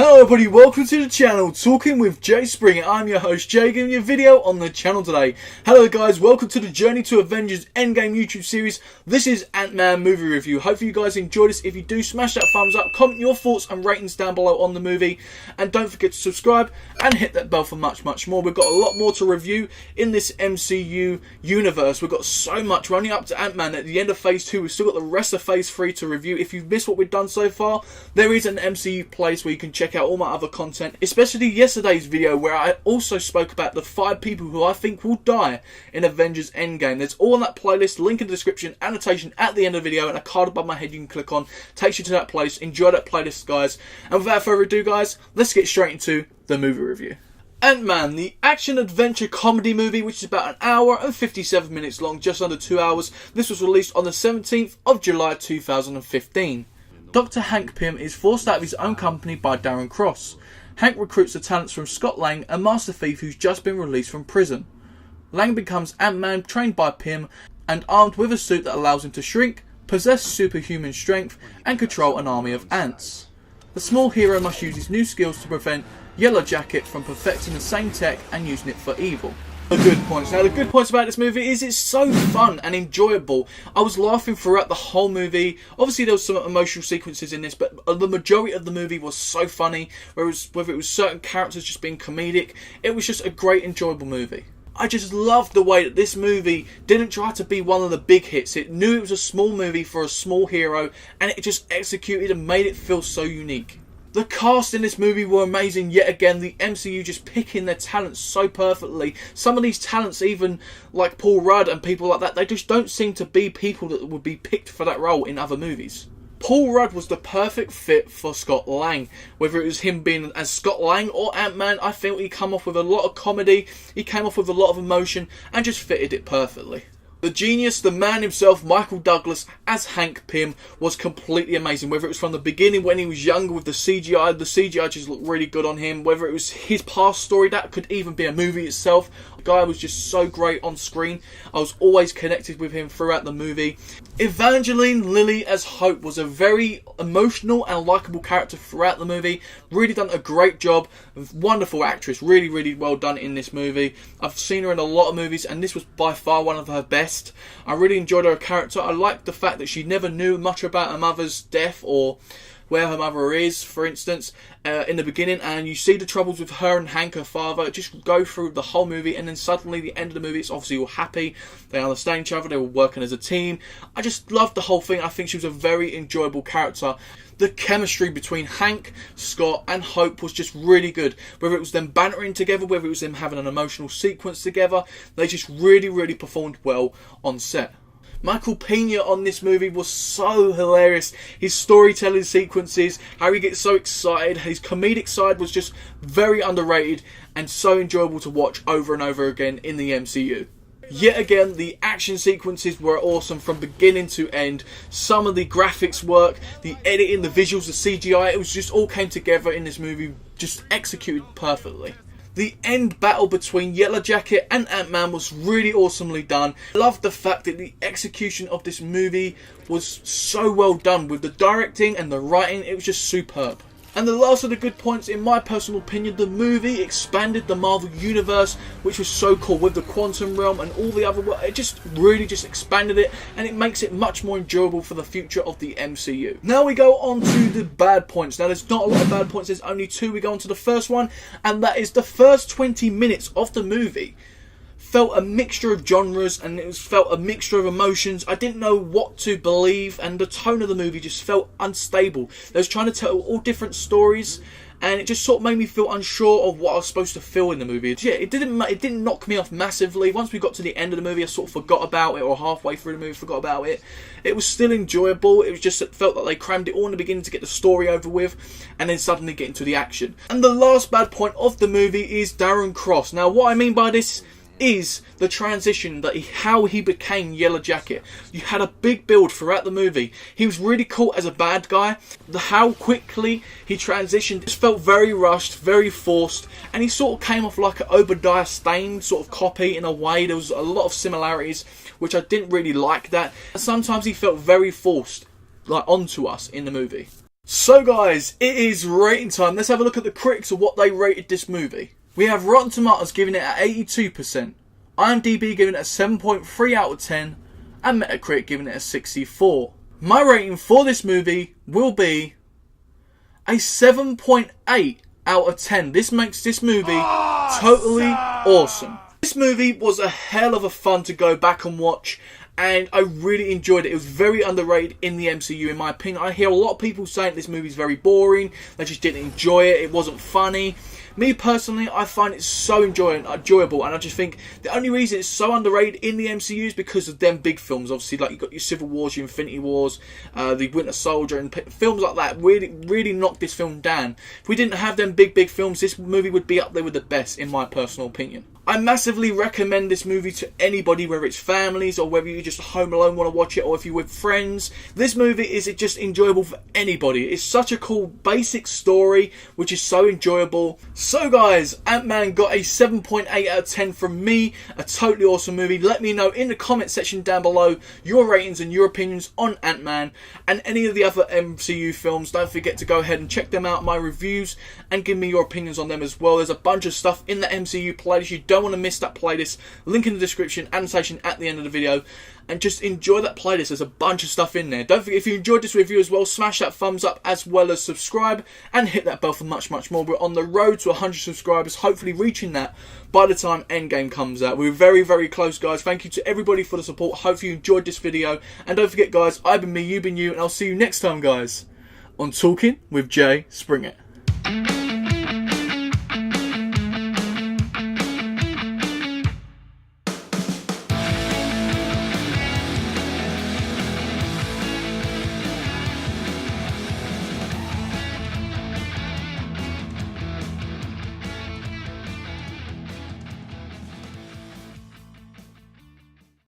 Hello everybody, welcome to the channel, Talking with Jay Springer. I'm your host Jay, giving you a video on the channel today. Hello guys, welcome to the Journey to Avengers Endgame YouTube series. This is Ant-Man movie review. Hopefully you guys enjoyed this. If you do, smash that thumbs up, comment your thoughts and ratings down below on the movie. And don't forget to subscribe and hit that bell for much more. We've got a lot more to review in this MCU universe. We've got so much. We're only up to Ant-Man at the end of Phase 2. We've still got the rest of Phase 3 to review. If you've missed what we've done so far, there is an MCU place where you can check out all my other content, especially yesterday's video where I also spoke about the 5 people who I think will die in Avengers Endgame. There's all on that playlist, link in the description, annotation at the end of the video, and a card above my head you can click on, takes you to that place. Enjoy that playlist guys, and without further ado guys, let's get straight into the movie review. Ant-Man, the action-adventure comedy movie, which is about an hour and 57 minutes long, just under 2 hours. This was released on the 17th of July 2015. Dr. Hank Pym is forced out of his own company by Darren Cross. Hank recruits the talents from Scott Lang, a master thief who's just been released from prison. Lang becomes Ant-Man, trained by Pym, and armed with a suit that allows him to shrink, possess superhuman strength, and control an army of ants. The small hero must use his new skills to prevent Yellow Jacket from perfecting the same tech and using it for evil. The good points. Now, the good points about this movie is it's so fun and enjoyable. I was laughing throughout the whole movie. Obviously, there was some emotional sequences in this, but the majority of the movie was so funny. Whether it was certain characters just being comedic, it was just a great, enjoyable movie. I just loved the way that this movie didn't try to be one of the big hits. It knew it was a small movie for a small hero, and it just executed and made it feel so unique. The cast in this movie were amazing yet again. The MCU just picking their talents so perfectly. Some of these talents, even like Paul Rudd and people like that, they just don't seem to be people that would be picked for that role in other movies. Paul Rudd was the perfect fit for Scott Lang. Whether it was him being as Scott Lang or Ant-Man, I think he came off with a lot of comedy, he came off with a lot of emotion, and just fitted it perfectly. The genius, the man himself, Michael Douglas, as Hank Pym, was completely amazing. Whether it was from the beginning when he was younger with the CGI just looked really good on him. Whether it was his past story, that could even be a movie itself. The guy was just so great on screen. I was always connected with him throughout the movie. Evangeline Lilly as Hope was a very emotional and likeable character throughout the movie. Really done a great job. Wonderful actress. Really well done in this movie. I've seen her in a lot of movies, and this was by far one of her best. I really enjoyed her character. I liked the fact that she never knew much about her mother's death or where her mother is, for instance, in the beginning, and you see the troubles with her and Hank, her father, just go through the whole movie, and then suddenly the end of the movie, it's obviously all happy, they understand each other, they were working as a team. I just loved the whole thing. I think she was a very enjoyable character. The chemistry between Hank, Scott and Hope was just really good. Whether it was them bantering together, whether it was them having an emotional sequence together, they just really performed well on set. Michael Pena on this movie was so hilarious. His storytelling sequences, how he gets so excited, his comedic side was just very underrated and so enjoyable to watch over and over again in the MCU. Yet again, the action sequences were awesome from beginning to end. Some of the graphics work, the editing, the visuals, the CGI, it was just all came together in this movie, just executed perfectly. The end battle between Yellow Jacket and Ant-Man was really awesomely done. I loved the fact that the execution of this movie was so well done with the directing and the writing. It was just superb. And the last of the good points, in my personal opinion, the movie expanded the Marvel Universe, which was so cool with the Quantum Realm and all the other work. It just really expanded it, and it makes it much more enjoyable for the future of the MCU. Now we go on to the bad points. Now there's not a lot of bad points, there's only 2. We go on to the first one, and that is the first 20 minutes of the movie felt a mixture of genres, and it felt a mixture of emotions. I didn't know what to believe, and the tone of the movie just felt unstable. They was trying to tell all different stories, and it just sort of made me feel unsure of what I was supposed to feel in the movie. Yeah, it didn't knock me off massively. Once we got to the end of the movie, I sort of forgot about it, or halfway through the movie, forgot about it. It was still enjoyable. It was just, it felt like they crammed it all in the beginning to get the story over with, and then suddenly get into the action. And the last bad point of the movie is Darren Cross. Now, what I mean by this is the transition, how he became Yellow Jacket. You had a big build throughout the movie. He was really cool as a bad guy. How quickly he transitioned just felt very rushed, very forced, and he sort of came off like an Obadiah Stane sort of copy in a way. There was a lot of similarities, which I didn't really like that. Sometimes he felt very forced, like onto us in the movie. So guys, it is rating time. Let's have a look at the critics of what they rated this movie. We have Rotten Tomatoes giving it at 82%, IMDb giving it a 7.3 out of 10, and Metacritic giving it a 64. My rating for this movie will be a 7.8 out of 10. This makes this movie totally awesome. This movie was a hell of a fun to go back and watch, and I really enjoyed it. It was very underrated in the MCU, in my opinion. I hear a lot of people saying this movie is very boring, they just didn't enjoy it, it wasn't funny. Me personally, I find it so enjoyable, and I just think the only reason it's so underrated in the MCU is because of them big films. Obviously, like you've got your Civil Wars, your Infinity Wars, the Winter Soldier, and films like that really knocked this film down. If we didn't have them big films, this movie would be up there with the best, in my personal opinion. I massively recommend this movie to anybody, whether it's families or whether you're just home alone want to watch it, or if you're with friends. This movie is just enjoyable for anybody. It's such a cool basic story which is so enjoyable. So guys, Ant-Man got a 7.8 out of 10 from me. A totally awesome movie. Let me know in the comment section down below your ratings and your opinions on Ant-Man and any of the other MCU films. Don't forget to go ahead and check them out, my reviews, and give me your opinions on them as well. There's a bunch of stuff in the MCU playlist. You don't want to miss that playlist. Link in the description, annotation at the end of the video, and just enjoy that playlist. There's a bunch of stuff in there. Don't forget, if you enjoyed this review as well, smash that thumbs up as well as subscribe and hit that bell for much more. We're on the road to 100 subscribers, hopefully reaching that by the time Endgame comes out. We're very close, guys. Thank you to everybody for the support. Hopefully you enjoyed this video, and don't forget guys, I've been me, you've been you, and I'll see you next time guys on Talking with Jay Springer.